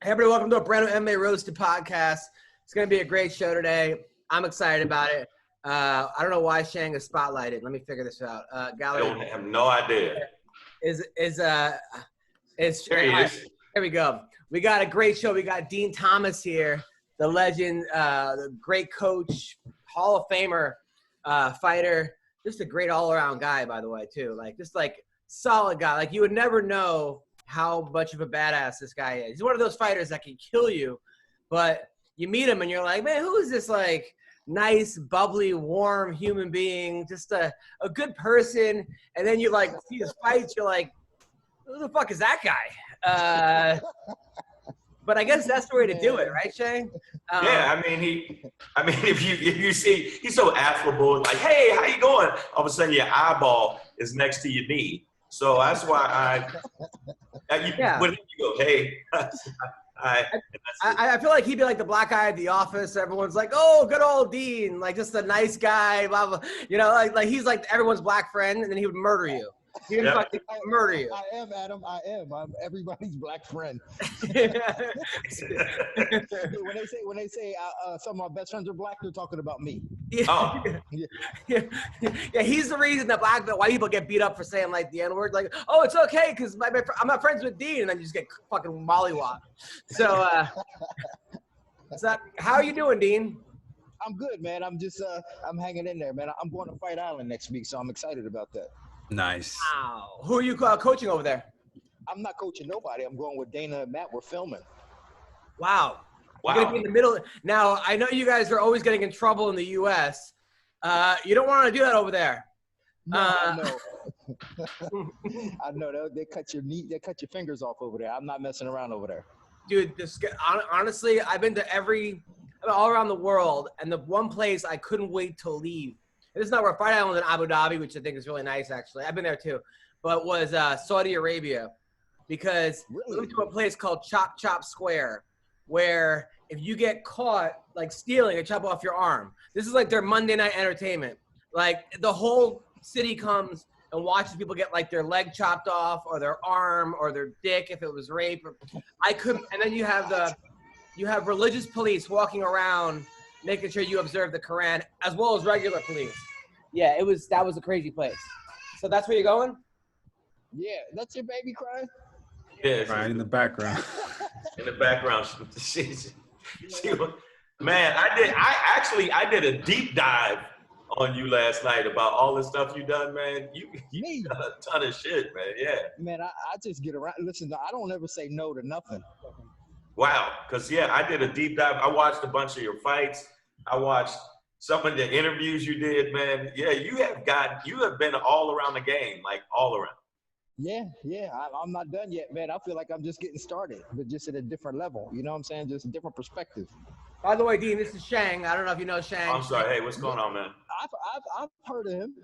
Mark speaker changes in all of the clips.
Speaker 1: Hey everybody, welcome to a brand new MMA Roasted Podcast. It's going to be a great show today. I'm excited about it. I don't know why Shang is spotlighted. Let me figure this out. Gallery
Speaker 2: I don't have no idea.
Speaker 1: is
Speaker 2: There he is.
Speaker 1: Here we go. We got a great show. We got Dean Thomas here, the legend, the great coach, Hall of Famer, fighter, just a great all-around guy, by the way, too. Just solid guy. You would never know how much of a badass this guy is. He's one of those fighters that can kill you, but you meet him and you're like, man, who is this nice, bubbly, warm human being, just a good person. And then you see his fights, you're like, who the fuck is that guy? But I guess that's the way to do it, right, Shane?
Speaker 2: Yeah, if you see, he's so affable, hey, how you going? All of a sudden your eyeball is next to your knee. So that's why when you go, hey,
Speaker 1: I feel like he'd be like the black guy at the office. Everyone's like, oh, good old Dean, just a nice guy, blah, blah. He's like everyone's black friend, and then he would murder you. He would fucking murder you.
Speaker 3: I am, Adam. I'm everybody's black friend. when they say some of my best friends are black, they're talking about me.
Speaker 1: Yeah.
Speaker 2: Oh.
Speaker 1: Yeah, he's the reason that white people get beat up for saying the N-word. Oh, it's okay because I'm not friends with Dean, and then you just get fucking mollywopped. So, how are you doing, Dean?
Speaker 3: I'm good, man. I'm just I'm hanging in there, man. I'm going to Fight Island next week, so I'm excited about that.
Speaker 4: Nice.
Speaker 1: Wow. Who are you coaching over there?
Speaker 3: I'm not coaching nobody. I'm going with Dana and Matt. We're filming.
Speaker 1: Wow. You're going to be in the middle. Now, I know you guys are always getting in trouble in the U.S. You don't want to do that over there.
Speaker 3: No, I know. I know. They cut your fingers off over there. I'm not messing around over there.
Speaker 1: Dude, honestly, I've been all around the world, and the one place I couldn't wait to leave. This is not where Fight Island in Abu Dhabi, which I think is really nice, actually. I've been there too. But was Saudi Arabia. Because we went to a place called Chop Chop Square, where if you get caught, stealing, they chop off your arm. This is their Monday night entertainment. The whole city comes and watches people get, their leg chopped off or their arm or their dick if it was rape. And then you have religious police walking around making sure you observe the Quran, as well as regular police. Yeah, that was a crazy place. So that's where you're going?
Speaker 3: Yeah, that's your baby crying?
Speaker 2: Yeah,
Speaker 4: right in the background.
Speaker 2: In the background. Man, I did a deep dive on you last night about all the stuff you done, man. You done a ton of shit, man. Yeah.
Speaker 3: Man, I just get around. Listen, I don't ever say no to nothing.
Speaker 2: Wow, because I did a deep dive. I watched a bunch of your fights. I watched some of the interviews you did, man. Yeah, you have been all around the game, all around.
Speaker 3: Yeah, I'm not done yet, man. I feel like I'm just getting started, but just at a different level. You know what I'm saying? Just a different perspective.
Speaker 1: By the way, Dean, this is Shang. I don't know if you know Shang.
Speaker 2: I'm sorry. Hey, what's going on, man?
Speaker 3: I've heard of him.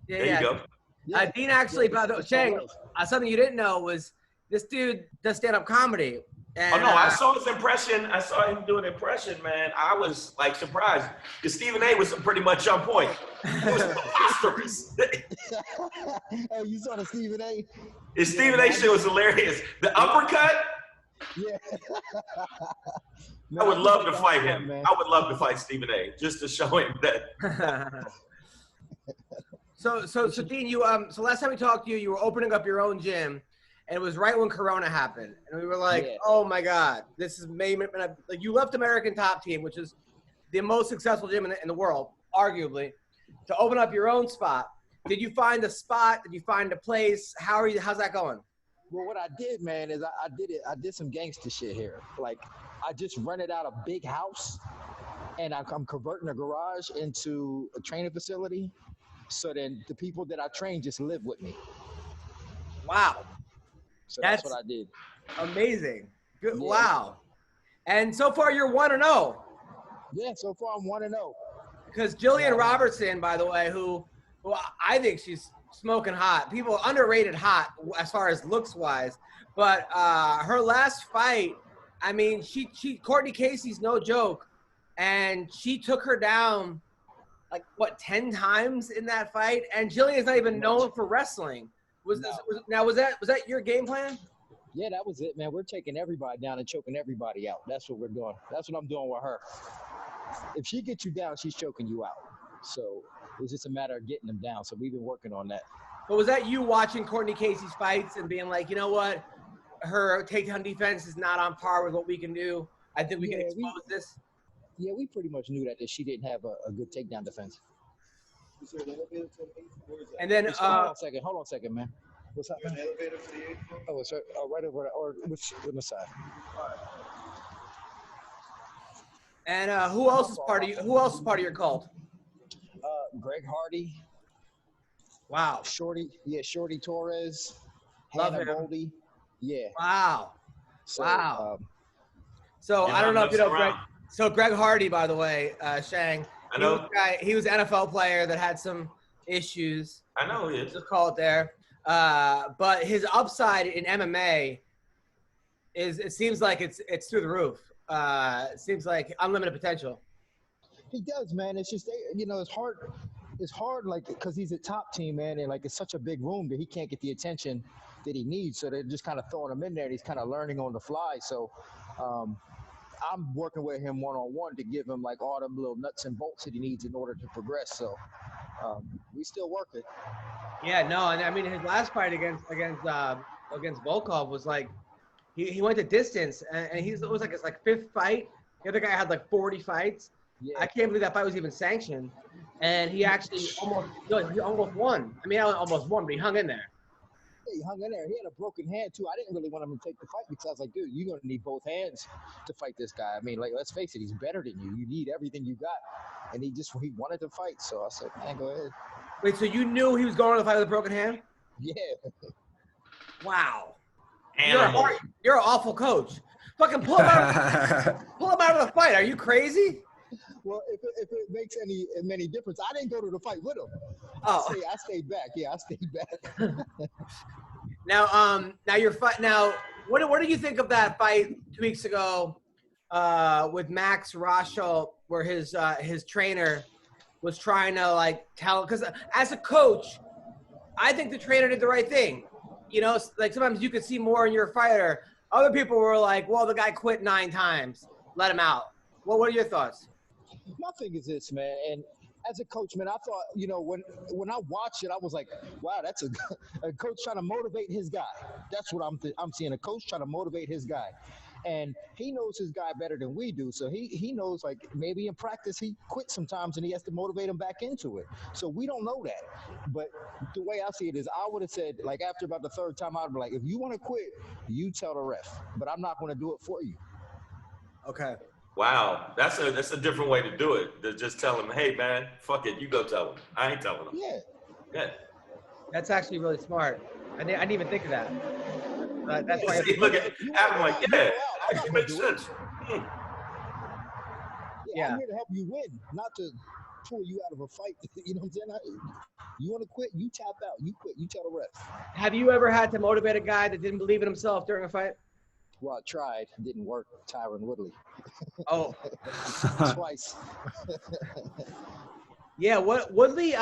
Speaker 1: Yeah,
Speaker 2: there you go.
Speaker 3: Yeah.
Speaker 1: Dean actually, by the way, Shang, something you didn't know was this dude does stand-up comedy. And,
Speaker 2: I saw his impression. I saw him do an impression, man. I was surprised because Stephen A was pretty much on point. It was preposterous.
Speaker 3: Oh, you saw the Stephen A?
Speaker 2: His Stephen A shit was hilarious. The uppercut.
Speaker 3: Yeah.
Speaker 2: I would love to fight him. I would love to fight Stephen A just to show him that.
Speaker 1: So Dean, so last time we talked to you, you were opening up your own gym. And it was right when Corona happened. And we were like, oh, my God, this is maybe – you left American Top Team, which is the most successful gym in the world, arguably, to open up your own spot. Did you find a spot? Did you find a place? How's that going?
Speaker 3: Well, what I did, man, is I did some gangster shit here. I just rented out a big house, and I'm converting a garage into a training facility. So then the people that I train just live with me.
Speaker 1: Wow.
Speaker 3: So that's what I did.
Speaker 1: Amazing. Good.
Speaker 3: Yeah.
Speaker 1: Wow. And so far you're 1-0.
Speaker 3: Yeah, so far I'm 1-0.
Speaker 1: Because Jillian Robertson, by the way, who I think she's smoking hot. People underrated hot as far as looks wise. But her last fight, Courtney Casey's no joke. And she took her down 10 times in that fight? And Jillian's not even known for wrestling. Was that your game plan?
Speaker 3: Yeah, that was it, man. We're taking everybody down and choking everybody out. That's what we're doing. That's what I'm doing with her. If she gets you down, she's choking you out. So it's just a matter of getting them down. So we've been working on that.
Speaker 1: But was that you watching Courtney Casey's fights and being like, you know what? Her takedown defense is not on par with what we can do. I think we can expose this.
Speaker 3: Yeah, we pretty much knew that she didn't have a good takedown defense.
Speaker 1: And then
Speaker 3: hold on a second, man. What's up, man? Elevator for the 8th floor? Oh, it's right over there, or which on the side.
Speaker 1: And who else is part of you? Who else is part of your cult?
Speaker 3: Greg Hardy.
Speaker 1: Wow.
Speaker 3: Shorty Torres.
Speaker 1: Love
Speaker 3: Hannah
Speaker 1: him.
Speaker 3: Goldie. Yeah.
Speaker 1: Wow.
Speaker 3: So,
Speaker 1: wow. So I don't know if you know Greg. So Greg Hardy, by the way, Shang.
Speaker 2: I know.
Speaker 1: He was an NFL player that had some issues.
Speaker 2: I know he is.
Speaker 1: Just call it there. But his upside in MMA it seems like it's through the roof. It seems like unlimited potential.
Speaker 3: He does, man. It's just, it's hard. It's hard, like, because he's a top team, man, and like it's such a big room that he can't get the attention that he needs. So they're just kind of throwing him in there, and he's kind of learning on the fly. So I'm working with him one-on-one to give him like all them little nuts and bolts that he needs in order to progress. So we still working.
Speaker 1: Yeah, no, and I mean his last fight against Volkov was like he went the distance, and it was like his fifth fight. The other guy had like 40 fights. Yeah. I can't believe that fight was even sanctioned, and he actually almost won. I mean, I almost won, but he hung in there.
Speaker 3: Yeah, he hung in there. He had a broken hand too. I didn't really want him to take the fight because I was like, dude, you're gonna need both hands to fight this guy. I mean, like, let's face it, he's better than you. You need everything you got, and he wanted to fight. So I said, man, go ahead.
Speaker 1: Wait, so you knew he was going to the fight with a broken hand?
Speaker 3: Yeah. Wow.
Speaker 1: You're an awful coach. Fucking pull him out of the fight. Are you crazy?
Speaker 3: Well, if it makes any difference, I didn't go to the fight with him.
Speaker 1: Oh,
Speaker 3: I stayed back. Yeah, I stayed back.
Speaker 1: Now your fight. Now, what do you think of that fight 2 weeks ago with Max Rochel, where his trainer was trying to tell? Because as a coach, I think the trainer did the right thing. You know, like sometimes you could see more in your fighter. Other people were like, "Well, the guy quit 9 times. Let him out." Well, what are your thoughts?
Speaker 3: My thing is this, man, and as a coach, man, I thought, when I watched it, I was like, wow, that's a coach trying to motivate his guy. That's what I'm seeing, a coach trying to motivate his guy. And he knows his guy better than we do. So he knows, like, maybe in practice he quits sometimes and he has to motivate him back into it. So we don't know that. But the way I see it is I would have said, like, after about the 3rd time, I'd be like, if you want to quit, you tell the ref. But I'm not going to do it for you.
Speaker 1: Okay.
Speaker 2: Wow, that's a different way to do it. To just tell him, hey man, fuck it, you go tell him. I ain't telling him. Yeah.
Speaker 1: That's actually really smart. I didn't even think of that. That's why.
Speaker 2: Look at Adam like, yeah, actually makes sense.
Speaker 3: Yeah, I'm here to help you win, not to pull you out of a fight. You know what I'm saying? You want to quit, you tap out. You quit, you tell the ref.
Speaker 1: Have you ever had to motivate a guy that didn't believe in himself during a fight?
Speaker 3: Well, I tried. It didn't work. Tyron Woodley.
Speaker 1: Oh.
Speaker 3: Twice.
Speaker 1: Yeah, Woodley,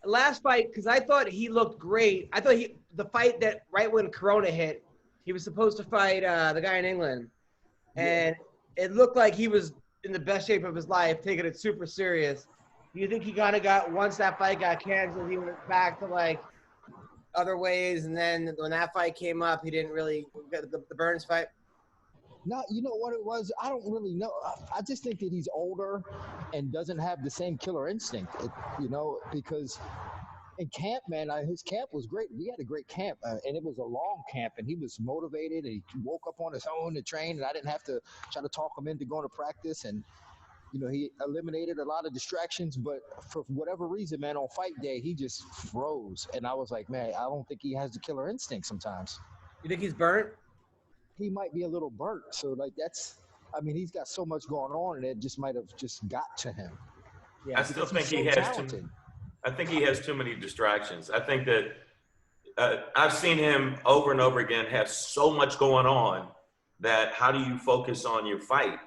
Speaker 1: last fight, because I thought he looked great. I thought the fight that right when Corona hit, he was supposed to fight the guy in England. And it looked like he was in the best shape of his life, taking it super serious. Do you think he kind of once that fight got canceled, he went back to other ways, and then when that fight came up, he didn't really get the Burns fight?
Speaker 3: No, you know what it was? I don't really know. I just think that he's older and doesn't have the same killer instinct, because in camp, man, his camp was great. We had a great camp, and it was a long camp, and he was motivated, and he woke up on his own to train, and I didn't have to try to talk him into going to practice, and he eliminated a lot of distractions, but for whatever reason, man, on fight day, he just froze. And I was like, man, I don't think he has the killer instinct sometimes.
Speaker 1: You think he's burnt?
Speaker 3: He might be a little burnt. So, he's got so much going on, and it just might have just got to him.
Speaker 2: Yeah, I still think he has too many distractions. I think that I've seen him over and over again have so much going on that how do you focus on your fight?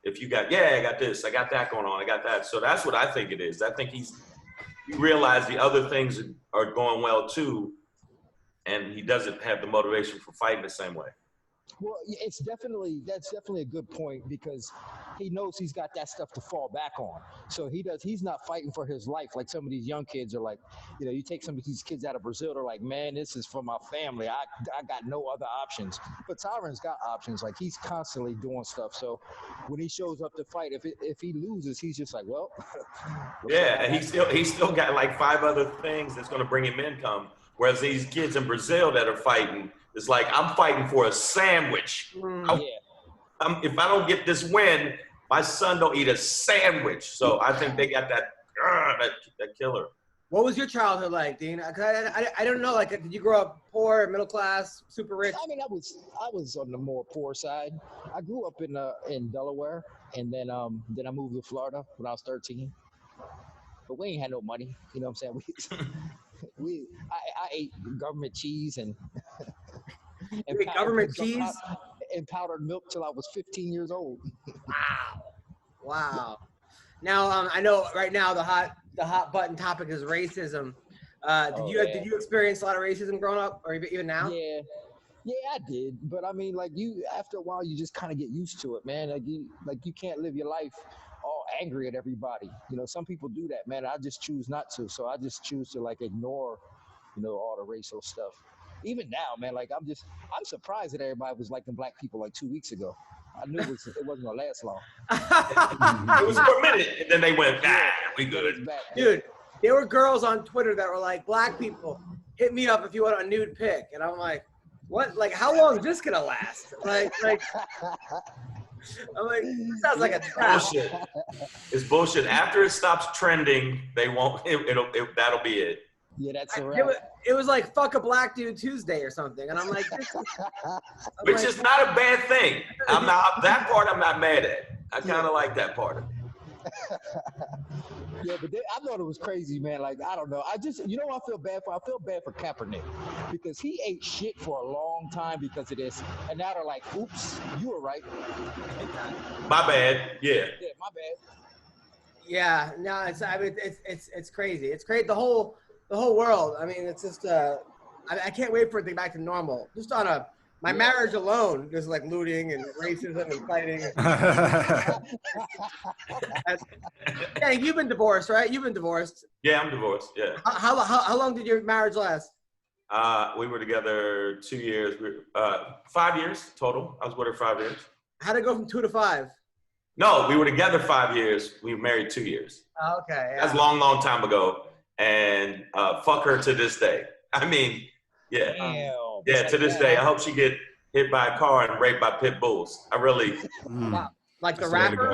Speaker 2: If you got, I got this, I got that going on, I got that. So that's what I think it is. I think you realize the other things are going well too. and he doesn't have the motivation for fighting the same way.
Speaker 3: Well, that's definitely a good point because he knows he's got that stuff to fall back on. So he's not fighting for his life like some of these young kids are like, you take some of these kids out of Brazil, they're like, man, this is for my family. I got no other options. But Tyron's got options. Like he's constantly doing stuff. So when he shows up to fight, if he loses, he's just like, well.
Speaker 2: Yeah, and he's still got like 5 other things that's going to bring him income. Whereas these kids in Brazil that are fighting, it's like, I'm fighting for a sandwich. If I don't get this win, my son don't eat a sandwich. So I think they got that killer.
Speaker 1: What was your childhood like, Dean? I don't know. Like, did you grow up poor, middle class, super rich?
Speaker 3: I mean, I was on the more poor side. I grew up in Delaware, and then I moved to Florida when I was 13. But we ain't had no money. You know what I'm saying? I ate government cheese and
Speaker 1: government cheese
Speaker 3: and powdered milk till I was 15 years old.
Speaker 1: Wow. Now I know right now the hot button topic is racism. Did you experience a lot of racism growing up, or even now?
Speaker 3: Yeah, I did. But I mean, like after a while, you just kind of get used to it, man. Like you can't live your life all angry at everybody. Some people do that, man. I just choose not to. So I just choose to like ignore, all the racial stuff. Even now, man, like I'm surprised that everybody was liking black people like 2 weeks ago. I knew it wasn't gonna last long.
Speaker 2: It was for a minute, and then they went, we good.
Speaker 1: Dude, there were girls on Twitter that were like, black people, hit me up if you want a nude pic. And I'm like, what? Like, how long is this gonna last? Like I'm like, this sounds like a trap.
Speaker 2: Bullshit. It's bullshit. After it stops trending, they won't. That'll be it.
Speaker 3: Yeah, that's right.
Speaker 1: It was like fuck a black dude Tuesday or something, and I'm like,
Speaker 2: which is not a bad thing. That part I'm not mad at. I kind of like that part.
Speaker 3: Yeah, but I thought it was crazy, man. Like, I don't know. I feel bad for? I feel bad for Kaepernick because he ate shit for a long time because of this. And now they're like, oops, you were right.
Speaker 2: My bad. Yeah.
Speaker 3: Yeah, my bad.
Speaker 1: Yeah, no, it's crazy. It's great. The whole world. I mean, it's just I can't wait for it to get back to normal. Just on my marriage alone, there's like looting and racism and fighting. Yeah, you've been divorced, right? You've been divorced.
Speaker 2: Yeah, I'm divorced. Yeah.
Speaker 1: How long did your marriage last?
Speaker 2: We were together 2 years. 5 years total. I was with her 5 years.
Speaker 1: How'd it go from 2 to 5?
Speaker 2: No, we were together 5 years. We were married 2 years.
Speaker 1: Oh, okay. Yeah.
Speaker 2: That's a long, long time ago. And fuck her to this day. I mean, yeah.
Speaker 3: Damn.
Speaker 2: Yeah, to this day. I hope she get hit by a car and raped by pit bulls. I really.
Speaker 1: Wow. Like the rapper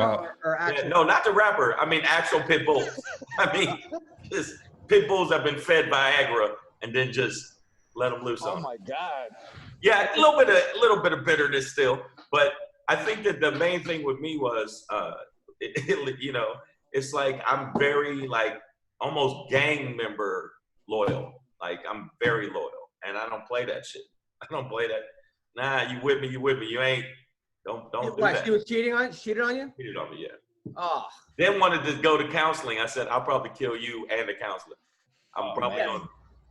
Speaker 1: or actual?
Speaker 2: Yeah, no, not the rapper. I mean, actual pit bulls. I mean, just pit bulls have been fed Viagra and then just let them loose on.
Speaker 3: Oh my God.
Speaker 2: Yeah, a little bit of bitterness still, but I think that the main thing with me was, it's like I'm very like almost gang member loyal. Like I'm very loyal, and I don't play that shit. I don't play that. Nah, you with me? You ain't. Don't do that.
Speaker 1: She was cheating on you?
Speaker 2: Cheated on me, yeah.
Speaker 1: Oh.
Speaker 2: Then wanted to go to counseling. I said, I'll probably kill you and the counselor. I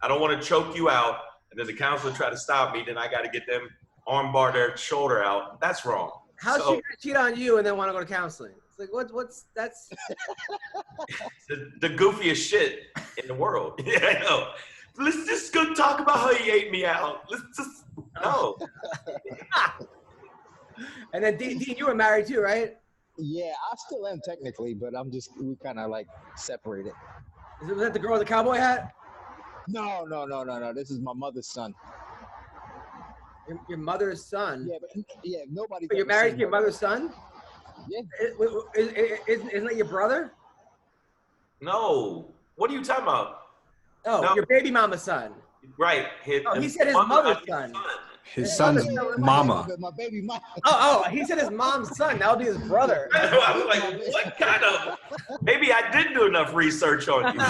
Speaker 2: don't want to choke you out, and then the counselor try to stop me. Then I got to get them armbar their shoulder out. That's wrong.
Speaker 1: How's she gonna cheat on you and then want to go to counseling? It's like that's
Speaker 2: the goofiest shit in the world. Yeah, I know. Let's just go talk about how he ate me out. Let's just no.
Speaker 1: And then Dean, you were married too, right?
Speaker 3: Yeah, I still am technically, but we kind of like separated.
Speaker 1: Was that the girl with the cowboy hat?
Speaker 3: No. This is my mother's son.
Speaker 1: Your mother's son?
Speaker 3: Yeah, nobody.
Speaker 1: But you're married to your mother's son?
Speaker 3: Yeah.
Speaker 1: Isn't that your brother?
Speaker 2: No. What are you talking about?
Speaker 1: Oh,
Speaker 2: no.
Speaker 1: Your baby mama's son.
Speaker 2: Right.
Speaker 1: He said his mother's son.
Speaker 4: His son's mama.
Speaker 3: My baby mama.
Speaker 1: Oh, he said his mom's son. That would be his brother.
Speaker 2: I was like, what kind of? Maybe I didn't do enough research on you.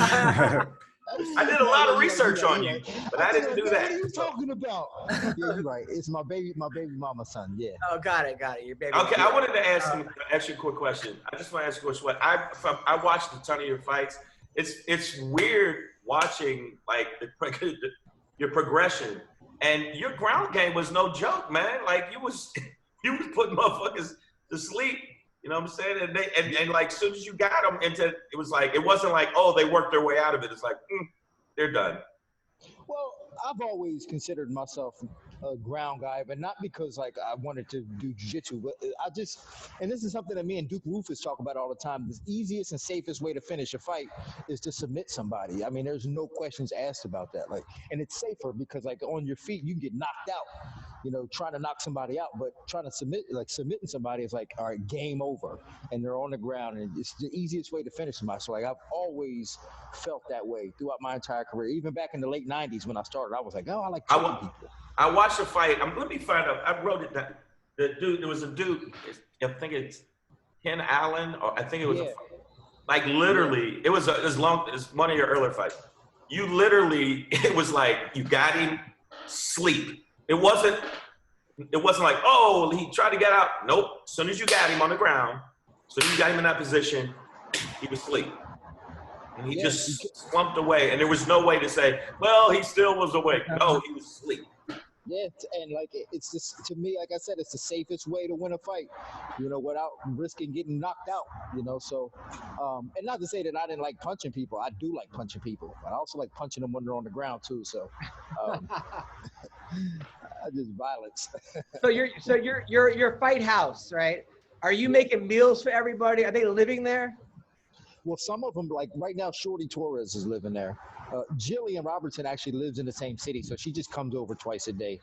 Speaker 2: I did a lot of research on you, but I didn't do that.
Speaker 3: What are you talking about? Yeah, you're right. It's my baby mama's son. Yeah.
Speaker 1: Oh, got it. Your baby.
Speaker 2: Okay, I wanted to ask you a quick question. I just want to ask you a question. I watched a ton of your fights. It's weird watching like your progression And your ground game was no joke, man. Like you was putting motherfuckers to sleep. You know what I'm saying? And like as soon as you got them into, it was like, it wasn't like, oh, they worked their way out of it. It's like, they're done.
Speaker 3: Well, I've always considered myself a ground guy, but not because like I wanted to do jiu-jitsu, but and this is something that me and Duke Rufus talk about all the time. The easiest and safest way to finish a fight is to submit somebody. I mean, there's no questions asked about that. Like, and it's safer because like on your feet, you can get knocked out, trying to knock somebody out, but trying to submitting somebody is like, all right, game over, and they're on the ground, and it's the easiest way to finish somebody. So like, I've always felt that way throughout my entire career. Even back in the late 90s when I started, I was like, oh, I like killing people.
Speaker 2: I watched a fight. Let me find out. I wrote it down. The dude, there was a dude, I think it's Ken Allen, or I think it was like literally, it was as long as one of your earlier fights. You literally, it was like, you got him, sleep. It wasn't like, oh, he tried to get out. Nope. As soon as you got him on the ground, so you got him in that position, he was asleep. And he just slumped away. And there was no way to say, well, he still was awake. No, he was asleep.
Speaker 3: Yeah, and like it's just, to me, like I said, it's the safest way to win a fight, without risking getting knocked out, So, and not to say that I didn't like punching people. I do like punching people, but I also like punching them when they're on the ground too. So, I just violence.
Speaker 1: So your fight house, right? Are you making meals for everybody? Are they living there?
Speaker 3: Well, some of them, like right now, Shorty Torres is living there. Jillian Robertson actually lives in the same city, so she just comes over twice a day.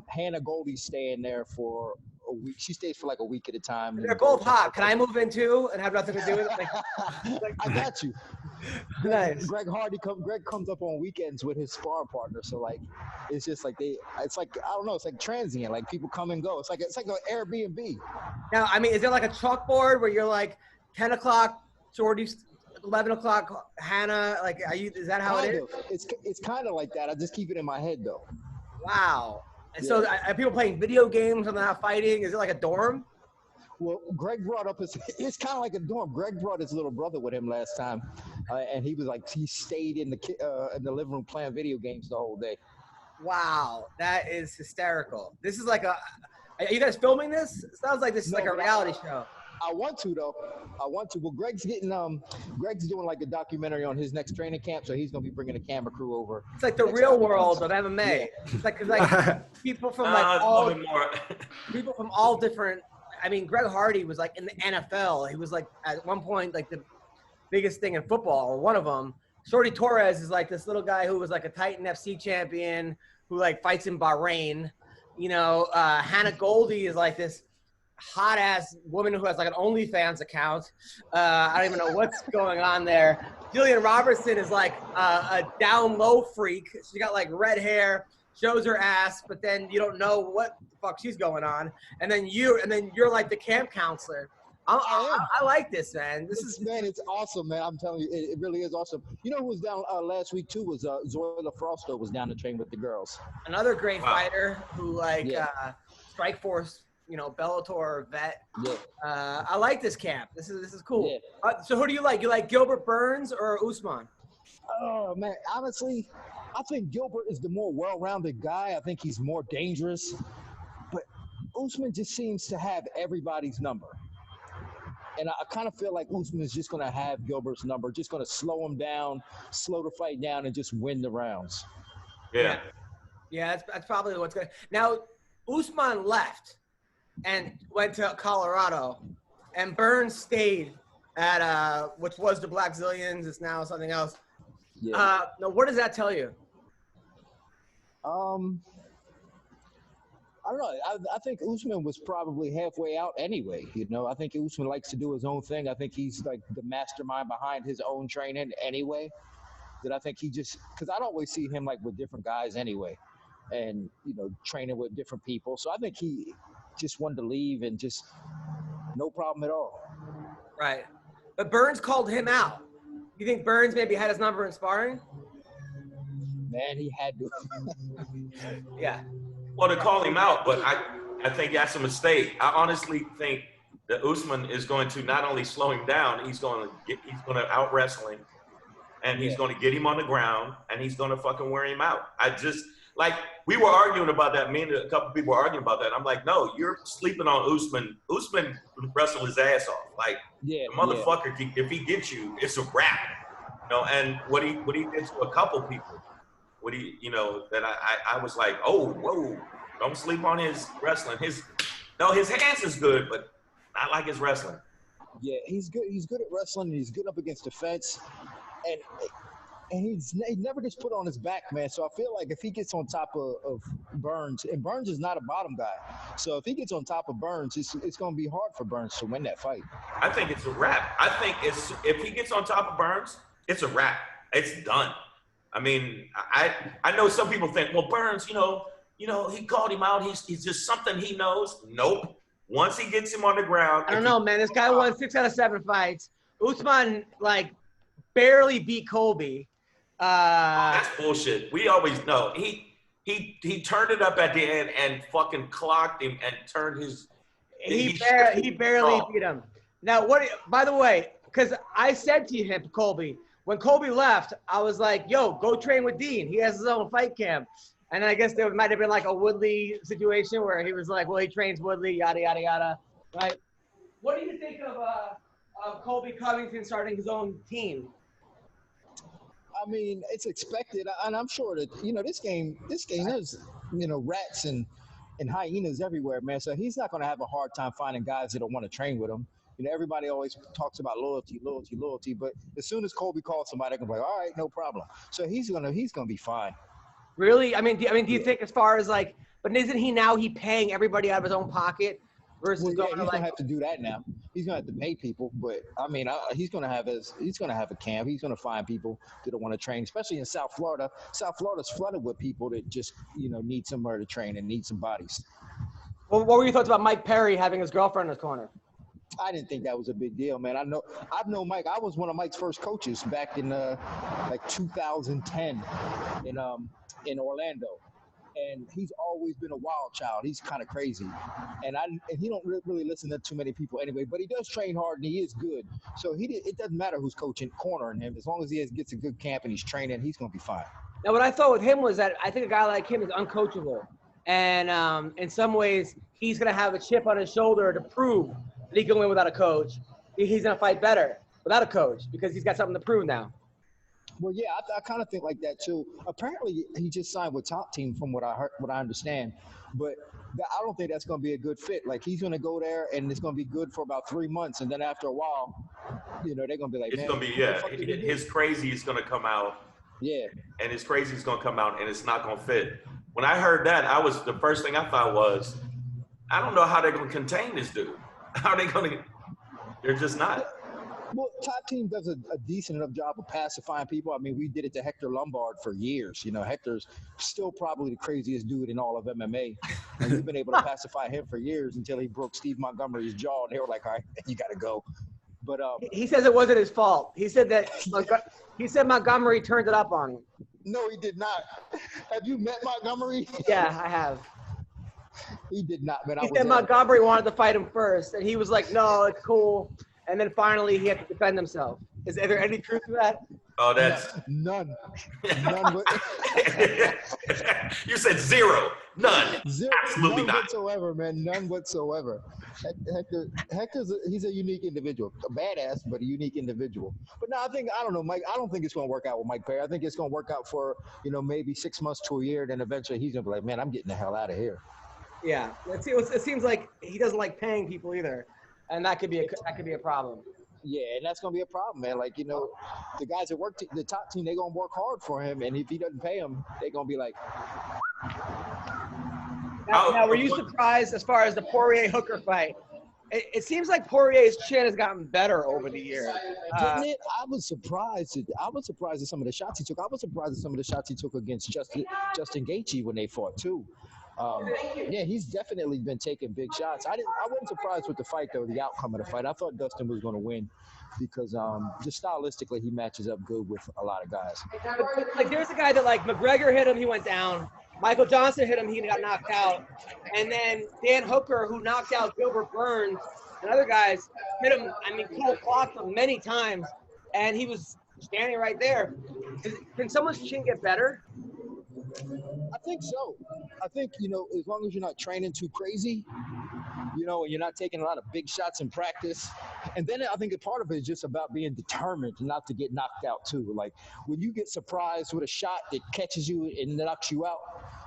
Speaker 3: Hannah Goldie's staying there for a week. She stays for like a week at a time.
Speaker 1: They're both hot. Can I move in too and have nothing to do with it?
Speaker 3: I got you.
Speaker 1: Nice.
Speaker 3: Greg comes up on weekends with his sparring partner, so like it's just like it's like, I don't know, it's like transient. Like people come and go. It's like an Airbnb.
Speaker 1: Now, I mean, is there like a chalkboard where you're like 10 o'clock, Jordy's 11 o'clock, Hannah, like, is that how it is?
Speaker 3: It's kind of like that. I just keep it in my head, though.
Speaker 1: Wow. And so are people playing video games and not fighting? Is it like a dorm?
Speaker 3: Well, Greg brought up it's kind of like a dorm. Greg brought his little brother with him last time, and he was like, he stayed in the living room playing video games the whole day.
Speaker 1: Wow, that is hysterical. This is like are you guys filming this? It sounds like this is like a reality show.
Speaker 3: I want to, though. Well, Greg's doing like a documentary on his next training camp, so he's going to be bringing a camera crew over.
Speaker 1: It's like the real world of MMA. Yeah. It's like people from people from all different. I mean, Greg Hardy was like in the NFL. He was like at one point like the biggest thing in football, or one of them. Shorty Torres is like this little guy who was like a Titan FC champion who like fights in Bahrain. Hannah Goldie is like this hot ass woman who has like an OnlyFans account. I don't even know what's going on there. Jillian Robertson is like a down low freak. She got like red hair, shows her ass, but then you don't know what the fuck she's going on. And then you're like the camp counselor. I like this, man.
Speaker 3: It's awesome, man. I'm telling you, it really is awesome. You know who was down last week too was Zoila Frosto was down to train with the girls.
Speaker 1: Another great fighter who Strike Force, Bellator vet. Yeah. I like this camp. This is cool. Yeah. So who do you like? You like Gilbert Burns or Usman?
Speaker 3: Oh man, honestly, I think Gilbert is the more well-rounded guy. I think he's more dangerous, but Usman just seems to have everybody's number. And I kind of feel like Usman is just going to have Gilbert's number, just going to slow him down, slow the fight down, and just win the rounds.
Speaker 2: Yeah.
Speaker 1: Yeah, that's probably what's going to. Now, Usman left and went to Colorado, and Burns stayed at which was the Black Zillions. It's now something else. Yeah. Now, what does that tell you?
Speaker 3: I don't know. I think Usman was probably halfway out anyway. I think Usman likes to do his own thing. I think he's like the mastermind behind his own training anyway. That I think he just, because I'd always see him like with different guys anyway, and training with different people. So I think he just wanted to leave and just no problem at all.
Speaker 1: Right, but Burns called him out. You think Burns maybe had his number in sparring?
Speaker 3: Man, he had to.
Speaker 1: Yeah.
Speaker 2: Well, to call him out, but I think that's a mistake. I honestly think that Usman is going to not only slow him down, he's going to out wrestle him, and he's going to get him on the ground, and he's going to fucking wear him out. I just like we were arguing about that. Me and a couple people were arguing about that. I'm like, no, you're sleeping on Usman. Usman wrestled his ass off. Like, the motherfucker, if he gets you, it's a wrap. You know, and what he did to a couple people, that I was like, oh, whoa, don't sleep on his wrestling. His hands is good, but not like his wrestling.
Speaker 3: Yeah, he's good. He's good at wrestling. And he's good up against the fence, and he never gets put on his back, man. So I feel like if he gets on top of Burns, and Burns is not a bottom guy, so if he gets on top of Burns, it's going to be hard for Burns to win that fight.
Speaker 2: I think it's a wrap. I think if he gets on top of Burns, it's a wrap. It's done. I mean, I know some people think, well, Burns, he called him out. He's just something he knows. Nope. Once he gets him on the ground.
Speaker 1: I don't know, man. This guy won 6 out of 7 fights. Usman, barely beat Colby.
Speaker 2: That's bullshit. We always know. He turned it up at the end and fucking clocked him and turned his.
Speaker 1: He barely beat him. Now, by the way, because I said to him, Colby, when Colby left, I was like, yo, go train with Dean. He has his own fight camp. And I guess there might have been a Woodley situation where he was like, well, he trains Woodley, yada, yada, yada. Right? What do you think of Colby Covington starting his own team?
Speaker 3: I mean, it's expected, and I'm sure that this game is rats and hyenas everywhere, man. So he's not going to have a hard time finding guys that don't want to train with him. Everybody always talks about loyalty, but as soon as Colby calls somebody, they're gonna be like, all right, no problem. So he's gonna be fine.
Speaker 1: Really? Do you think as far as but isn't he paying everybody out of his own pocket versus
Speaker 3: he's gonna have to do that now. He's gonna have to pay people, but I mean, he's gonna have a camp. He's gonna find people that don't want to train, especially in South Florida. South Florida's flooded with people that just need somewhere to train and need some bodies.
Speaker 1: Well, what were your thoughts about Mike Perry having his girlfriend in his corner?
Speaker 3: I didn't think that was a big deal, man. I've known Mike. I was one of Mike's first coaches back in 2010 in Orlando, and he's always been a wild child. He's kind of crazy, and he don't really listen to too many people anyway. But he does train hard and he is good. So it doesn't matter who's cornering him, as long as he gets a good camp and he's training, he's gonna be fine.
Speaker 1: Now, what I thought with him was that I think a guy like him is uncoachable, and in some ways he's gonna have a chip on his shoulder to prove that he can win without a coach. He's going to fight better without a coach because he's got something to prove now.
Speaker 3: Well, yeah, I kind of think like that too. Apparently, he just signed with Top Team from what I understand. But I don't think that's going to be a good fit. He's going to go there and it's going to be good for about 3 months. And then after a while, they're going to be like,
Speaker 2: it's going to be, his crazy is going to come out.
Speaker 3: Yeah. And
Speaker 2: his crazy is going to come out and it's not going to fit. When I heard that, the first thing I thought was, I don't know how they're going to contain this dude. How are they going to? They're just not.
Speaker 3: Well, Top Team does a decent enough job of pacifying people. I mean, we did it to Hector Lombard for years. Hector's still probably the craziest dude in all of MMA. And we've been able to pacify him for years until he broke Steve Montgomery's jaw. And they were like, all right, you got to go. But
Speaker 1: he says it wasn't his fault. He said Montgomery turned it up on him.
Speaker 3: No, he did not. Have you met Montgomery?
Speaker 1: Yeah, I have.
Speaker 3: He did not, man.
Speaker 1: He said Montgomery wanted to fight him first, and he was like, no, it's cool. And then finally he had to defend himself. Is there any truth to that?
Speaker 2: Oh, that's
Speaker 3: none.
Speaker 2: You said zero. None. Absolutely
Speaker 3: none
Speaker 2: not.
Speaker 3: Whatsoever, man. None whatsoever. Hector's he's a unique individual. A badass, but a unique individual. But no, I don't know, Mike. I don't think it's going to work out with Mike Perry. I think it's going to work out for, maybe 6 months to a year. Then eventually he's going to be like, man, I'm getting the hell out of here.
Speaker 1: Yeah, it seems like he doesn't like paying people either, and that could be a problem.
Speaker 3: Yeah, and that's gonna be a problem, man. The guys that work the Top Team, they're gonna work hard for him, and if he doesn't pay them, they're gonna be like.
Speaker 1: Now, were you surprised as far as the Poirier-Hooker fight? It seems like Poirier's chin has gotten better over the years.
Speaker 3: Didn't it? I was surprised at some of the shots he took. I was surprised at some of the shots he took against Justin Gaethje when they fought too. Yeah, he's definitely been taking big shots. I wasn't surprised with the fight though, the outcome of the fight. I thought Dustin was going to win because just stylistically he matches up good with a lot of guys.
Speaker 1: There's a guy that McGregor hit him, he went down. Michael Johnson hit him, he got knocked out. And then Dan Hooker, who knocked out Gilbert Burns and other guys, hit him, cold clocked him many times, and he was standing right there. Can someone's chin get better?
Speaker 3: I think so. I think, as long as you're not training too crazy, and you're not taking a lot of big shots in practice. And then I think a part of it is just about being determined not to get knocked out too. Like when you get surprised with a shot that catches you and knocks you out,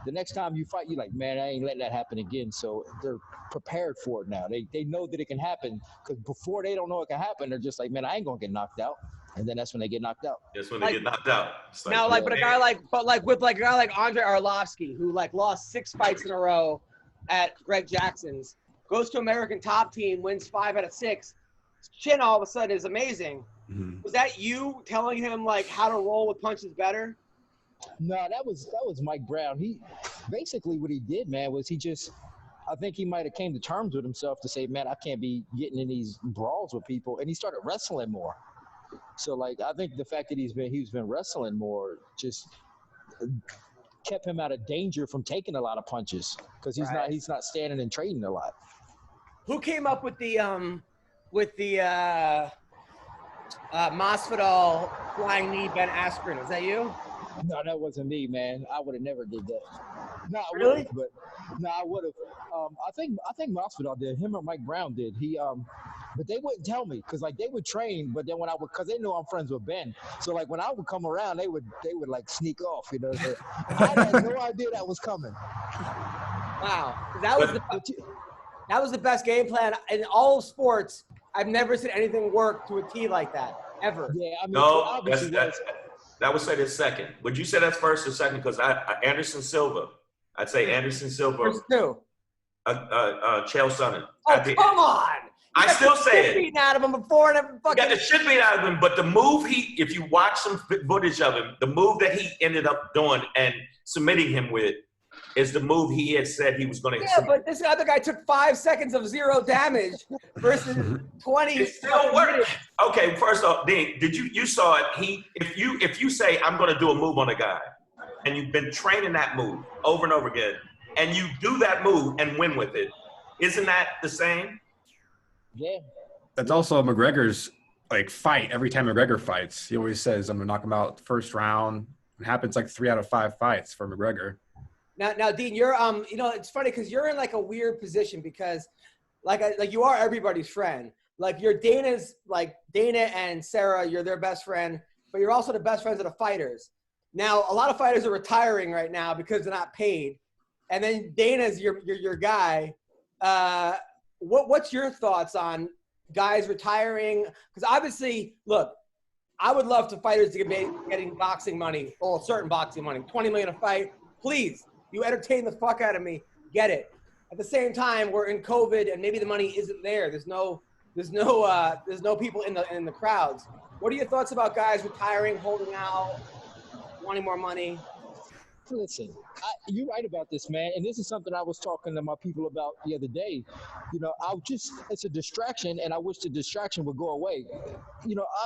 Speaker 3: the next time you fight, you're like, man, I ain't letting that happen again. So they're prepared for it now. They know that it can happen, because before they don't know it can happen, they're just like, man, I ain't gonna get knocked out. And then that's when they get knocked out.
Speaker 2: That's when they get knocked out.
Speaker 1: Now, but a guy like a guy like Andre Arlovsky, who lost 6 fights in a row at Greg Jackson's, goes to American Top Team, wins 5 out of 6. His chin all of a sudden is amazing. Mm-hmm. Was that you telling him how to roll with punches better?
Speaker 3: No, that was Mike Brown. He basically, what he did, man, was I think he might have came to terms with himself to say, man, I can't be getting in these brawls with people, and he started wrestling more. So I think the fact that he's been wrestling more just kept him out of danger from taking a lot of punches, because he's not standing and trading a lot.
Speaker 1: Who came up with the Masvidal flying knee Ben Askren? Was that you?
Speaker 3: No, that wasn't me, man. I would have never did that. No,
Speaker 1: really?
Speaker 3: I would have. I think Masvidal did. Him or Mike Brown did. But they wouldn't tell me, because they would train. But then because they know I'm friends with Ben, so when I would come around, they would sneak off. So I had no idea that was coming.
Speaker 1: Wow, that was the best game plan in all of sports. I've never seen anything work to a T like that ever.
Speaker 3: Yeah, I mean,
Speaker 2: no, that would say that's second. Would you say that's first or second? Because Anderson Silva, I'd say Anderson Silva.
Speaker 1: First two.
Speaker 2: Chael Sonnen.
Speaker 1: Oh, come on!
Speaker 2: I still say it.
Speaker 1: Beaten out of him before, and
Speaker 2: he got the shit beat out of him. But the move if you watch some footage of him, the move that he ended up doing and submitting him with is the move he had said he was going to.
Speaker 1: Yeah, but this other guy took 5 seconds of 0 damage versus 20.
Speaker 2: It still worked. Okay, first off, Dean, you saw it? If you say I'm going to do a move on a guy, and you've been training that move over and over again, and you do that move and win with it, isn't that the same?
Speaker 3: Yeah.
Speaker 4: That's also McGregor's fight. Every time McGregor fights, he always says, I'm going to knock him out first round. It happens 3 out of 5 fights for McGregor.
Speaker 1: Now, Dean, you're it's funny because you're in a weird position, because you are everybody's friend. You're Dana and Sarah, you're their best friend, but you're also the best friends of the fighters. Now, a lot of fighters are retiring right now because they're not paid, and then Dana's your guy. What's your thoughts on guys retiring? Because obviously, look, I would love to fighters to be getting boxing money, or certain boxing money, $20 million a fight. Please, you entertain the fuck out of me. Get it. At the same time, we're in COVID, and maybe the money isn't there. There's no people in the crowds. What are your thoughts about guys retiring, holding out, wanting more money?
Speaker 3: Listen, you're right about this, man. And this is something I was talking to my people about the other day. It's a distraction, and I wish the distraction would go away.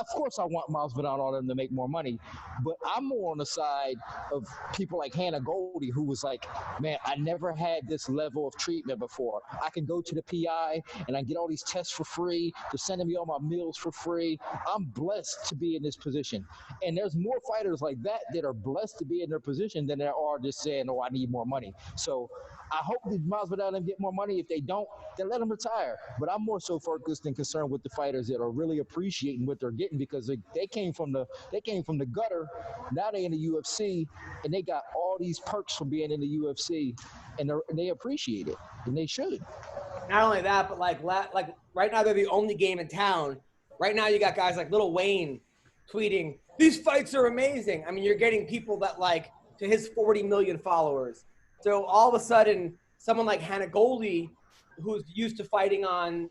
Speaker 3: Of course I want Masvidal and all them to make more money, but I'm more on the side of people like Hannah Goldie, who was like, man, I never had this level of treatment before. I can go to the PI and I get all these tests for free. They're sending me all my meals for free. I'm blessed to be in this position. And there's more fighters like that are blessed to be in their position than there are just saying, oh, I need more money. So I hope that Masvidal and get more money. If they don't, then let them retire. But I'm more so focused and concerned with the fighters that are really appreciating what they're getting, because they came from the gutter. Now they in the UFC, and they got all these perks from being in the UFC, and they appreciate it, and they should.
Speaker 1: Not only that, but right now they're the only game in town. Right now you got guys like Lil Wayne tweeting, "These fights are amazing." I mean, you're getting people that to his 40 million followers. So all of a sudden, someone like Hannah Goldie, who's used to fighting on,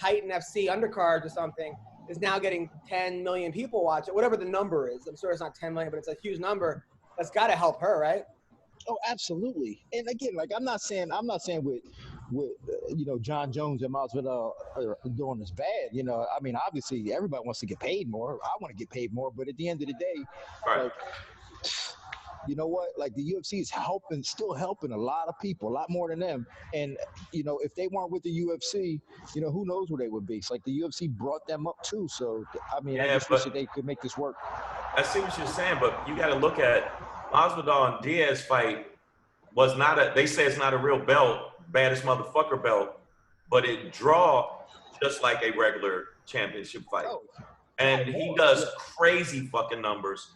Speaker 1: Titan FC undercards or something, is now getting 10 million people watch it, whatever the number is. I'm sure it's not 10 million, but it's a huge number. That's got to help her, right?
Speaker 3: Oh, absolutely. And again, I'm not saying with John Jones and Masvidal are doing this bad. I mean, obviously everybody wants to get paid more. I want to get paid more, but at the end of the day,
Speaker 2: right.
Speaker 3: You know what? The UFC is still helping a lot of people, a lot more than them. And, if they weren't with the UFC, who knows where they would be. It's the UFC brought them up too. So, I mean, I just wish that they could make this work.
Speaker 2: I see what you're saying, but you got to look at Masvidal and Diaz fight was not a, they say it's not a real belt, baddest motherfucker belt, but it draw just like a regular championship fight. And he does crazy fucking numbers.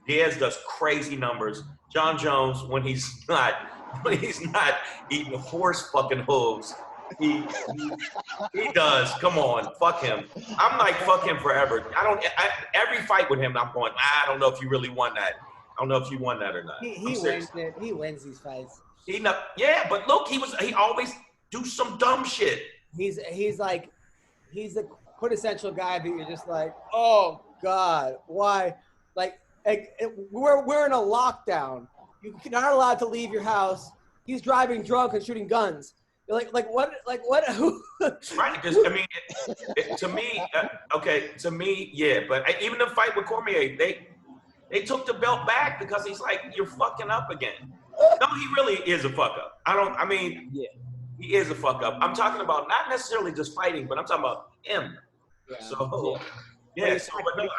Speaker 2: Diaz does crazy numbers. John Jones, when he's not eating horse fucking hooves, he does. Come on, fuck him. I'm like, fuck him forever. Every fight with him, I'm going, I don't know if you really won that. I don't know if you won that or not.
Speaker 1: He wins it. He wins these fights.
Speaker 2: Yeah, but look, he always do some dumb shit.
Speaker 1: He's the quintessential guy that you're just like, oh God, why? We're in a lockdown. You're not allowed to leave your house. He's driving drunk and shooting guns. You're like what?
Speaker 2: Right, because I mean, to me, yeah. But even the fight with Cormier, they took the belt back because he's like, you're fucking up again. No, he really is a fuck up. He is a fuck up. I'm talking about not necessarily just fighting, but I'm talking about him. Yeah. So, yeah. But no,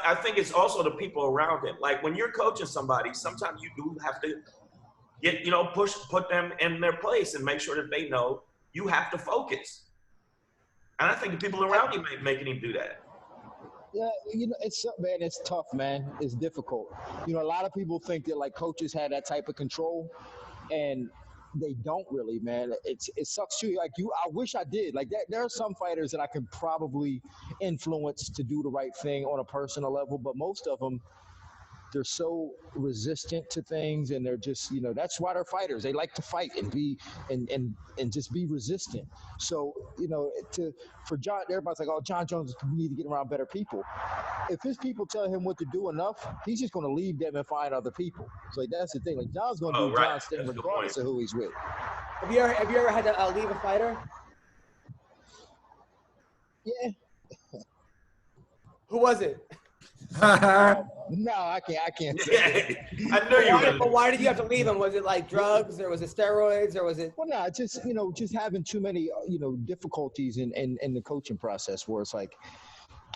Speaker 2: I think it's also the people around him. Like when you're coaching somebody, sometimes you do have to put them in their place and make sure that they know you have to focus. And I think the people around you making him do that.
Speaker 3: Yeah, it's tough, man. It's difficult. A lot of people think that like coaches have that type of control, and they don't really, man. It sucks too. Like I wish I did. Like there are some fighters that I could probably influence to do the right thing on a personal level, but most of them, they're so resistant to things, and they're just, that's why they're fighters. They like to fight and be and just be resistant. So, for John, everybody's like, oh, John Jones, we need to get around better people. If his people tell him what to do enough, he's just going to leave them and find other people. So that's the thing. Like John's going to do John's thing regardless of who he's with.
Speaker 1: Have you ever had to leave a fighter?
Speaker 3: Yeah.
Speaker 1: Who was it?
Speaker 3: No, I can't say.
Speaker 2: I know you would.
Speaker 1: But why did you have to leave him? Was it like drugs, or was it steroids, or was it?
Speaker 3: Well, no, just having too many difficulties in the coaching process, where it's like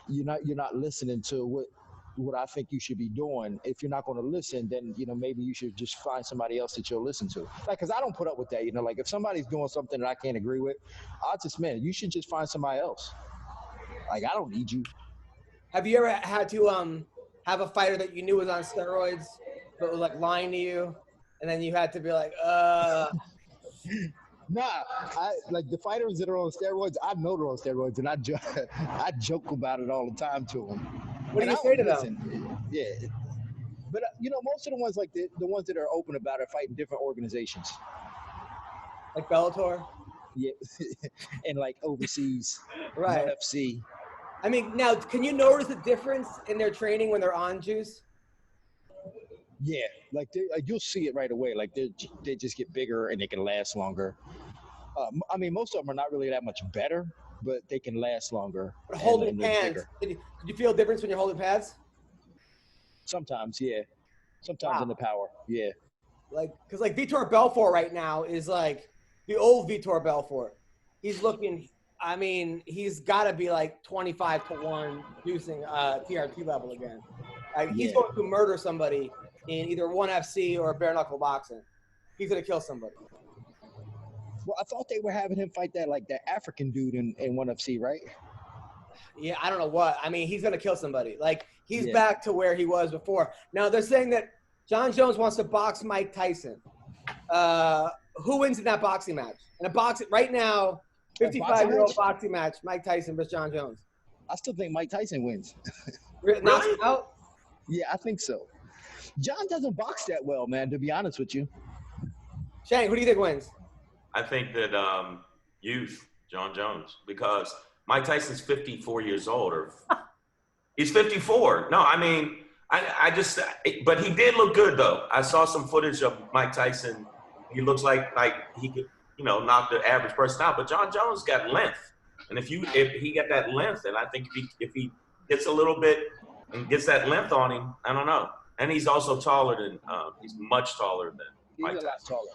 Speaker 3: you're not listening to what I think you should be doing. If you're not going to listen, then maybe you should just find somebody else that you'll listen to. Like, because I don't put up with that. Like if somebody's doing something that I can't agree with, you should just find somebody else. Like I don't need you.
Speaker 1: Have you ever had to have a fighter that you knew was on steroids, but was like lying to you, and then you had to be like,
Speaker 3: Nah, I like the fighters that are on steroids. I know they're on steroids, and I joke about it all the time to them.
Speaker 1: What do you say to them?
Speaker 3: Yeah, but most of the ones like the ones that are open about it fight in different organizations,
Speaker 1: like Bellator.
Speaker 3: Yeah, and like overseas,
Speaker 1: right?
Speaker 3: UFC.
Speaker 1: I mean, now, can you notice the difference in their training when they're on juice?
Speaker 3: Yeah, like you'll see it right away. Like they just get bigger and they can last longer. I mean, most of them are not really that much better, but they can last longer.
Speaker 1: But holding pads, did you feel a difference when you're holding pads?
Speaker 3: Sometimes, yeah. Sometimes in the power, yeah.
Speaker 1: Because Vitor Belfort right now is like the old Vitor Belfort. He's looking. I mean, he's got to be like 25-1 juicing TRT level again. He's going to murder somebody in either ONE FC or bare knuckle boxing. He's going to kill somebody.
Speaker 3: Well, I thought they were having him fight that African dude in ONE FC, right?
Speaker 1: Yeah, I don't know what. I mean, he's going to kill somebody. Like, he's back to where he was before. Now, they're saying that John Jones wants to box Mike Tyson. Who wins in that boxing match? In a boxing right now, 55-year-old boxing match, Mike Tyson versus John Jones.
Speaker 3: I still think Mike Tyson wins.
Speaker 1: Knocks him out?
Speaker 3: Yeah, I think so. John doesn't box that well, man, to be honest with you.
Speaker 1: Shane, who do you think wins?
Speaker 2: I think that John Jones, because Mike Tyson's 54 years old. He's 54. No, I mean, but he did look good, though. I saw some footage of Mike Tyson. He looks like he could, knock the average person out. But John Jones got length. And if he got that length, and I think if he gets a little bit and gets that length on him, I don't know. And he's also taller than he's much taller than Mike Tyson.
Speaker 3: He's a lot taller.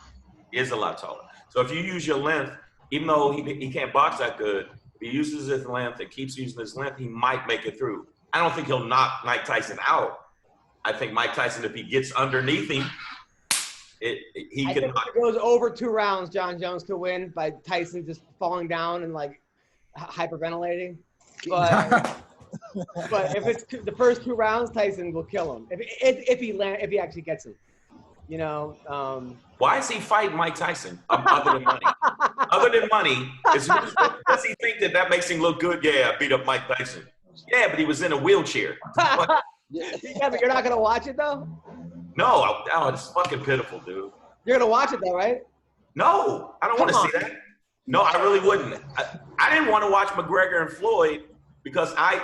Speaker 2: He is a lot taller. So if you use your length, even though he can't box that good, if he uses his length and keeps using his length, he might make it through. I don't think he'll knock Mike Tyson out. I think Mike Tyson, if he gets underneath him, he
Speaker 1: I
Speaker 2: can.
Speaker 1: think if it goes over 2 rounds, John Jones could win by Tyson just falling down and like hyperventilating. But if it's the first 2 rounds, Tyson will kill him. If he actually gets him, you know.
Speaker 2: Why is he fighting Mike Tyson other than money? Other than money, does he think that makes him look good? Yeah, I beat up Mike Tyson. Yeah, but he was in a wheelchair.
Speaker 1: Yeah, but you're not gonna watch it though.
Speaker 2: No, it's fucking pitiful, dude.
Speaker 1: You're gonna watch it though, right?
Speaker 2: No, I don't want to see that. No, I really wouldn't. I didn't want to watch McGregor and Floyd because I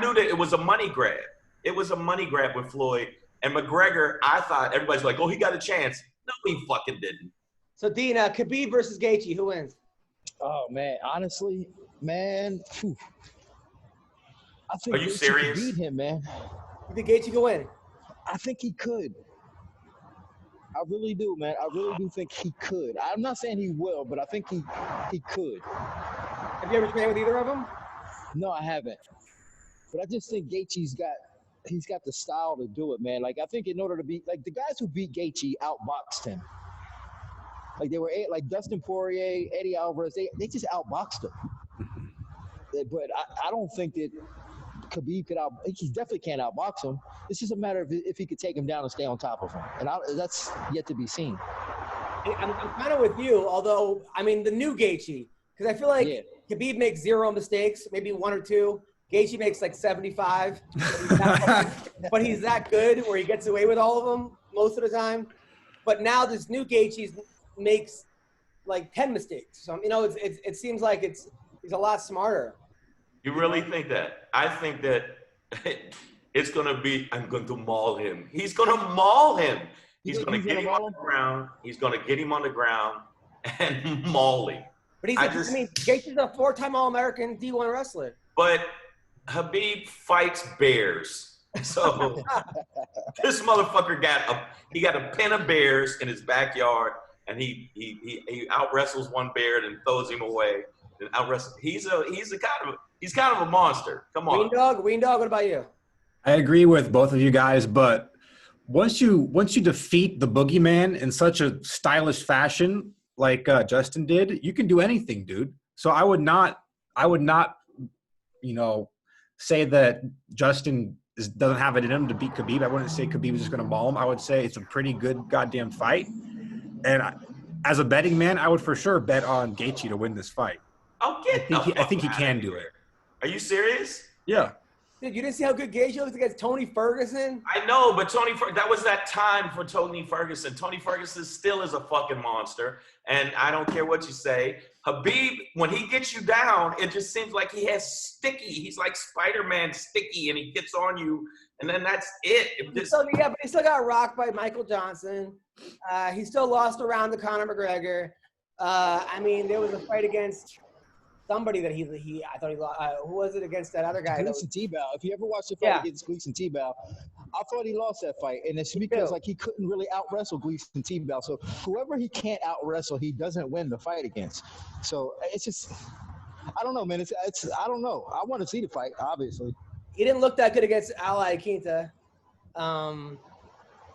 Speaker 2: knew that it was a money grab. It was a money grab with Floyd and McGregor. I thought everybody's like, oh, he got a chance. No, he fucking didn't.
Speaker 1: So Dean, Khabib versus Gaethje, who wins?
Speaker 3: Oh man, honestly, man. Phew. I think
Speaker 2: Are you serious?
Speaker 3: Could beat him, man.
Speaker 1: You think Gaethje can win?
Speaker 3: I think he could. I really do, man. I really do think he could. I'm not saying he will, but I think he could.
Speaker 1: Have you ever trained with either of them?
Speaker 3: No, I haven't. But I just think Gaethje's got the style to do it, man. Like I think in order to beat, like the guys who beat Gaethje outboxed him. Like they were like Dustin Poirier, Eddie Alvarez. They just outboxed him. But I don't think that Khabib could he definitely can't outbox him. It's just a matter of if he could take him down and stay on top of him. And that's yet to be seen.
Speaker 1: I'm kind of with you, although, I mean, the new Gaethje, because I feel like Khabib makes 0 mistakes, maybe 1 or 2. Gaethje makes like 75. But he's that good where he gets away with all of them most of the time. But now this new Gaethje makes like 10 mistakes. So, you know, it seems like he's a lot smarter.
Speaker 2: You really think that? I think that it's going to be, I'm going to maul him. He's going to maul him. He's going to get him on the ground. He's going to get him on the ground and maul him.
Speaker 1: But Gaethje's a 4-time All-American D1 wrestler.
Speaker 2: But Khabib fights bears. So this motherfucker got a pen of bears in his backyard, and he out wrestles one bear and throws him away. And out wrestles. He's kind of a monster. Come on.
Speaker 1: Ween Dog, what about you?
Speaker 4: I agree with both of you guys, but once you defeat the boogeyman in such a stylish fashion like Justin did, you can do anything, dude. So I would not, say that Justin doesn't have it in him to beat Khabib. I wouldn't say Khabib is just going to maul him. I would say it's a pretty good goddamn fight. And as a betting man, I would for sure bet on Gaethje to win this fight. I think he can do it.
Speaker 2: Are you serious?
Speaker 4: Yeah.
Speaker 1: Dude, you didn't see how good Gaethje looked against Tony Ferguson?
Speaker 2: I know, but that was that time for Tony Ferguson. Tony Ferguson still is a fucking monster, and I don't care what you say. Khabib, when he gets you down, it just seems like he has sticky. He's like Spider-Man sticky, and he gets on you, and then that's it.
Speaker 1: But he still got rocked by Michael Johnson. He still lost a round to Conor McGregor. I mean, there was a fight against somebody that I thought he lost. Who was it against that other guy?
Speaker 3: Gleason Tebow. If you ever watched the fight against Gleason Tebow, I thought he lost that fight. And it's because like he couldn't really out-wrestle Gleason Tebow. So whoever he can't out-wrestle, he doesn't win the fight against. So it's just, I don't know, man. It's I don't know. I want to see the fight, obviously.
Speaker 1: He didn't look that good against Ali Quinta. So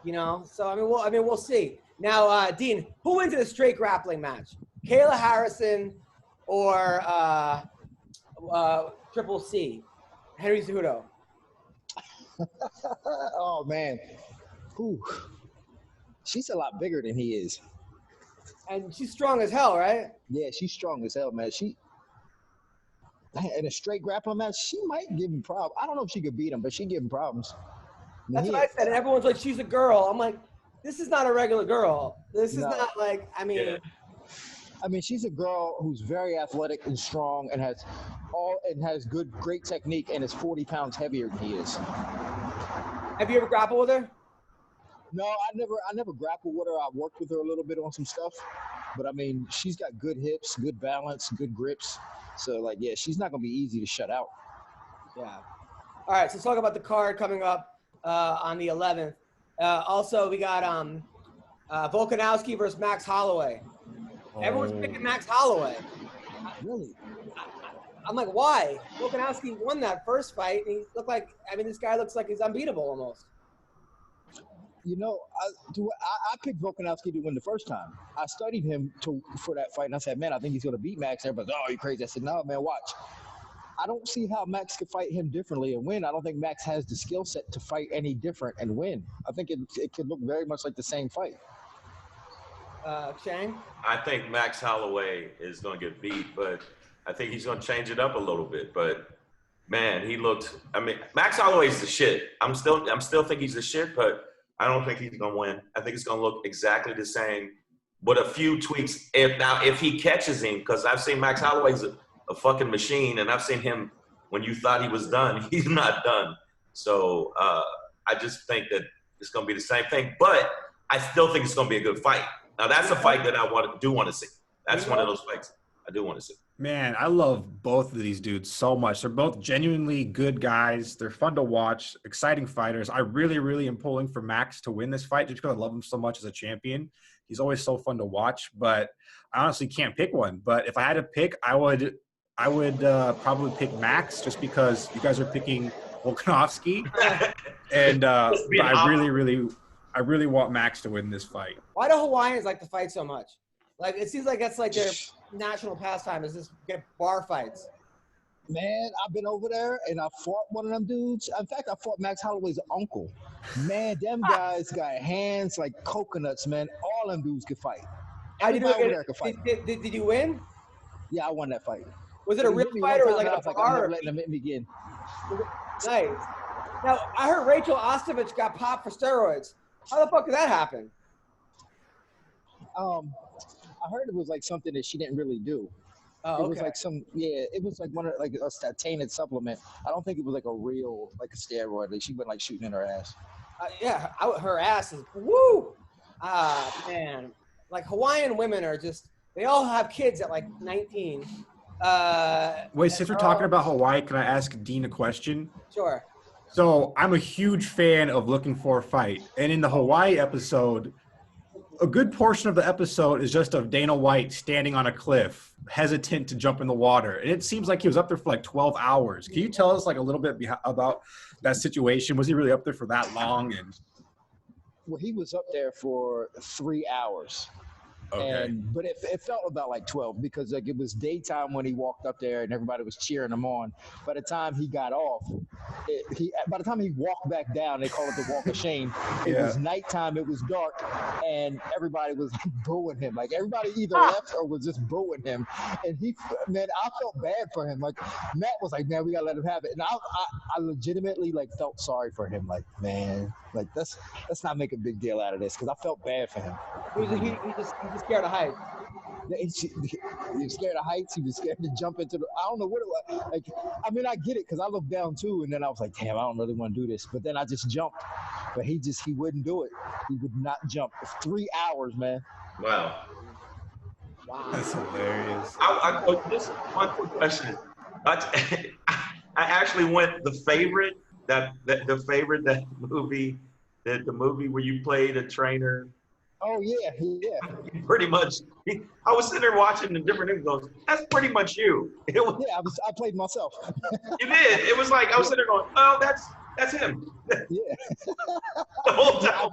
Speaker 1: I mean, we'll see. Now, Dean, who wins in a straight grappling match? Kayla Harrison or Triple C, Henry Cejudo?
Speaker 3: Oh man, whew. She's a lot bigger than he is,
Speaker 1: and she's strong as hell, right?
Speaker 3: Yeah, she's strong as hell, man. In a straight grappling match, she might give him problems. I don't know if she could beat him, but she give him problems.
Speaker 1: That's what I said, and everyone's like, she's a girl. I'm like, this is not a regular girl. This is not like, I mean.
Speaker 2: Yeah.
Speaker 3: I mean, she's a girl who's very athletic and strong and has great technique and is 40 pounds heavier than he is.
Speaker 1: Have you ever grappled with her?
Speaker 3: No, I never grappled with her. I worked with her a little bit on some stuff, but I mean, she's got good hips, good balance, good grips. So like, yeah, she's not gonna be easy to shut out.
Speaker 1: Yeah. All right, so let's talk about the card coming up on the 11th. Also, we got Volkanovski versus Max Holloway. Everyone's picking Max Holloway.
Speaker 3: Really?
Speaker 1: I'm like, why? Volkanovski won that first fight, and he looked like, I mean, this guy looks like he's unbeatable almost.
Speaker 3: You know, I picked Volkanovski to win the first time. I studied him for that fight, and I said, man, I think he's going to beat Max. Everybody's, oh, you crazy. I said, no, man, watch. I don't see how Max could fight him differently and win. I don't think Max has the skill set to fight any different and win. I think it could look very much like the same fight.
Speaker 1: Shane?
Speaker 2: I think Max Holloway is going to get beat, but I think he's going to change it up a little bit. But man, Max Holloway's the shit. I'm still think he's the shit, but I don't think he's going to win. I think it's going to look exactly the same, but a few tweaks. If he catches him, because I've seen Max Holloway's a fucking machine, and I've seen him when you thought he was done, he's not done. So I just think that it's going to be the same thing, but I still think it's going to be a good fight. Now, that's a fight that I do want to see. That's one of those fights I do want to see.
Speaker 4: Man, I love both of these dudes so much. They're both genuinely good guys. They're fun to watch, exciting fighters. I really, really am pulling for Max to win this fight just because I love him so much as a champion. He's always so fun to watch, but I honestly can't pick one. But if I had to pick, I would probably pick Max just because you guys are picking Volkanovski. And but I really want Max to win this fight.
Speaker 1: Why do Hawaiians like to fight so much? Like, it seems like that's like their national pastime is just get bar fights.
Speaker 3: Man, I've been over there and I fought one of them dudes. In fact, I fought Max Holloway's uncle. Man, them guys got hands like coconuts, man. All them dudes could fight. Everybody over there could fight.
Speaker 1: Did you win?
Speaker 3: Yeah, I won that fight.
Speaker 1: Was it a real fight or was it like a bar?
Speaker 3: I'm never letting them hit me again.
Speaker 1: Nice. Now, I heard Rachel Ostovich got popped for steroids. How the fuck did that happen?
Speaker 3: I heard it was like something that she didn't really do.
Speaker 1: Oh, okay.
Speaker 3: It was like it was like a tainted supplement. I don't think it was like a real, like a steroid. Like she wasn't like shooting in her ass.
Speaker 1: Yeah, her ass is, woo! Man. Like Hawaiian women are just, they all have kids at like 19.
Speaker 4: Wait, since we're talking about Hawaii, can I ask Dean a question?
Speaker 1: Sure.
Speaker 4: So I'm a huge fan of Looking for a Fight. And in the Hawaii episode, a good portion of the episode is just of Dana White standing on a cliff, hesitant to jump in the water. And it seems like he was up there for like 12 hours. Can you tell us like a little bit about that situation? Was he really up there for that long? And
Speaker 3: well, he was up there for 3 hours.
Speaker 4: Okay.
Speaker 3: But it felt about like 12 because like it was daytime when he walked up there and everybody was cheering him on. By the time he got off, by the time he walked back down, they call it the walk of shame. It was nighttime, it was dark, and everybody was booing him. Like everybody either left or was just booing him. And I felt bad for him. Like Matt was like, man, we gotta let him have it. And I legitimately like felt sorry for him. Like, man, like let's not make a big deal out of this because I felt bad for him.
Speaker 1: He just scared of heights.
Speaker 3: He was scared of heights. He was scared to jump into I don't know what it was. Like, I mean, I get it because I looked down too, and then I was like, damn, I don't really want to do this. But then I just jumped. But he wouldn't do it. He would not jump. 3 hours, man.
Speaker 2: Wow.
Speaker 4: That's hilarious.
Speaker 2: This one quick question. I actually went the favorite that movie, the movie where you played a trainer.
Speaker 3: Oh yeah.
Speaker 2: Pretty much. I was sitting there watching the different things. Goes, that's pretty much you.
Speaker 3: I played myself.
Speaker 2: You did. It was like I was sitting there going, oh, that's him.
Speaker 3: Yeah.
Speaker 2: The whole time.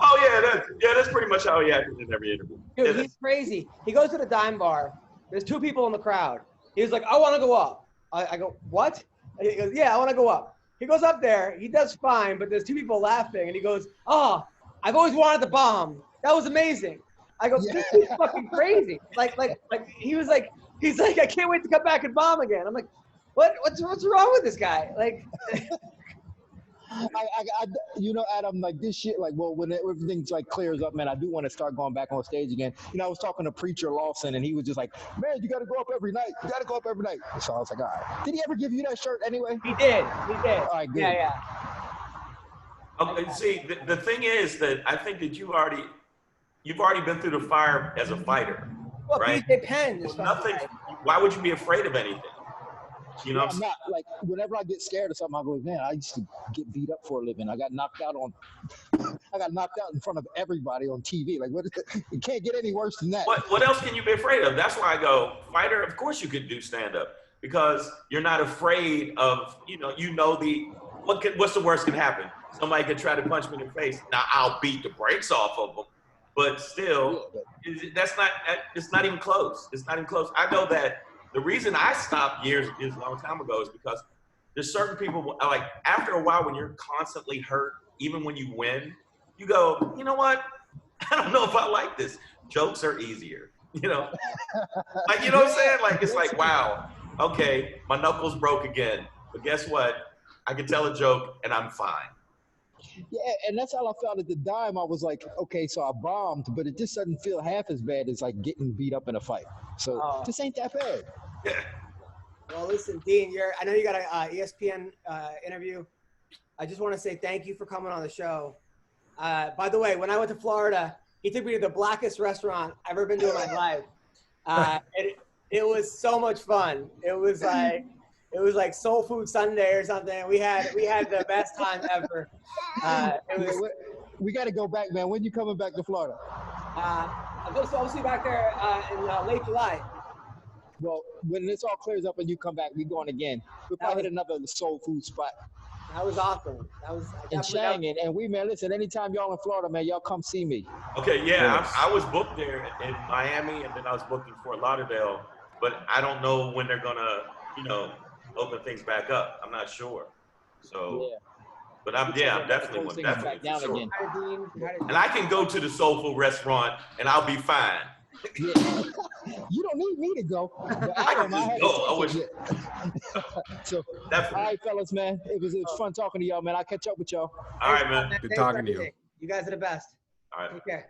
Speaker 2: Oh yeah, that's pretty much how he acted in every interview.
Speaker 1: Dude, he's crazy. He goes to the dime bar. There's 2 people in the crowd. He's like, I want to go up. I go, what? And he goes, yeah, I want to go up. He goes up there. He does fine, but there's 2 people laughing, and he goes, oh, I've always wanted the bomb. That was amazing. I go, this is fucking crazy. Like he's like, I can't wait to come back and bomb again. I'm like, what's wrong with this guy? Like,
Speaker 3: Adam, like this shit, like, well, when everything like clears up, man, I do want to start going back on stage again. I was talking to Preacher Lawson, and he was just like, man, you got to go up every night. You got to go up every night. So I was like, all right. Did he ever give you that shirt anyway?
Speaker 1: He did.
Speaker 3: All right, good.
Speaker 1: Yeah.
Speaker 2: Okay, see, the thing is that I think that you've already been through the fire as a fighter,
Speaker 1: well,
Speaker 2: right?
Speaker 1: BJ Penn is
Speaker 2: nothing. Why would you be afraid of anything? You know,
Speaker 3: I'm not like whenever I get scared of something, I go, man, I used to get beat up for a living. I got knocked out in front of everybody on TV. Like, it can't get any worse than that.
Speaker 2: What else can you be afraid of? That's why I go, fighter. Of course you could do stand up because you're not afraid of, what's the worst can happen? Somebody could try to punch me in the face. Now I'll beat the brakes off of them, but still, it's not even close. It's not even close. I know that the reason I stopped years a long time ago is because there's certain people, like after a while when you're constantly hurt, even when you win, you go, you know what? I don't know if I like this. Jokes are easier, you know? Like, you know what I'm saying? Like, it's like, wow, okay, my knuckles broke again. But guess what? I can tell a joke and I'm fine.
Speaker 3: Yeah, and that's how I felt at the dime. I was like, okay, so I bombed, but it just doesn't feel half as bad as like getting beat up in a fight. So this ain't that bad.
Speaker 2: Yeah.
Speaker 1: Well, listen, Dean, I know you got a ESPN interview. I just want to say thank you for coming on the show. By the way, when I went to Florida, he took me to the blackest restaurant I've ever been to in my life. It was so much fun. It was like Soul Food Sunday or something. We had the best time ever.
Speaker 3: We got to go back, man. When you coming back to Florida?
Speaker 1: I'll see you back there in late July.
Speaker 3: Well, when this all clears up and you come back, we going again. We'll probably hit another soul food spot.
Speaker 1: That was awesome. That was
Speaker 3: in Chang, and we, man, listen, anytime y'all in Florida, man, y'all come see me.
Speaker 2: Okay, yeah, I was booked there in Miami, and then I was booked in Fort Lauderdale, but I don't know when they're gonna, open things back up. I'm not sure. So, yeah. But I'm definitely
Speaker 3: down
Speaker 2: sure.
Speaker 3: Again.
Speaker 2: And I can go to the soul food restaurant, and I'll be fine.
Speaker 3: Yeah. You don't need me to go. But
Speaker 2: I can just go. I wish.
Speaker 3: So,
Speaker 2: definitely.
Speaker 3: All right, fellas, man. It was fun talking to y'all, man. I'll catch up with y'all.
Speaker 2: All right, man.
Speaker 4: Good talking to you.
Speaker 1: You guys are the best.
Speaker 2: All right.
Speaker 1: Take care.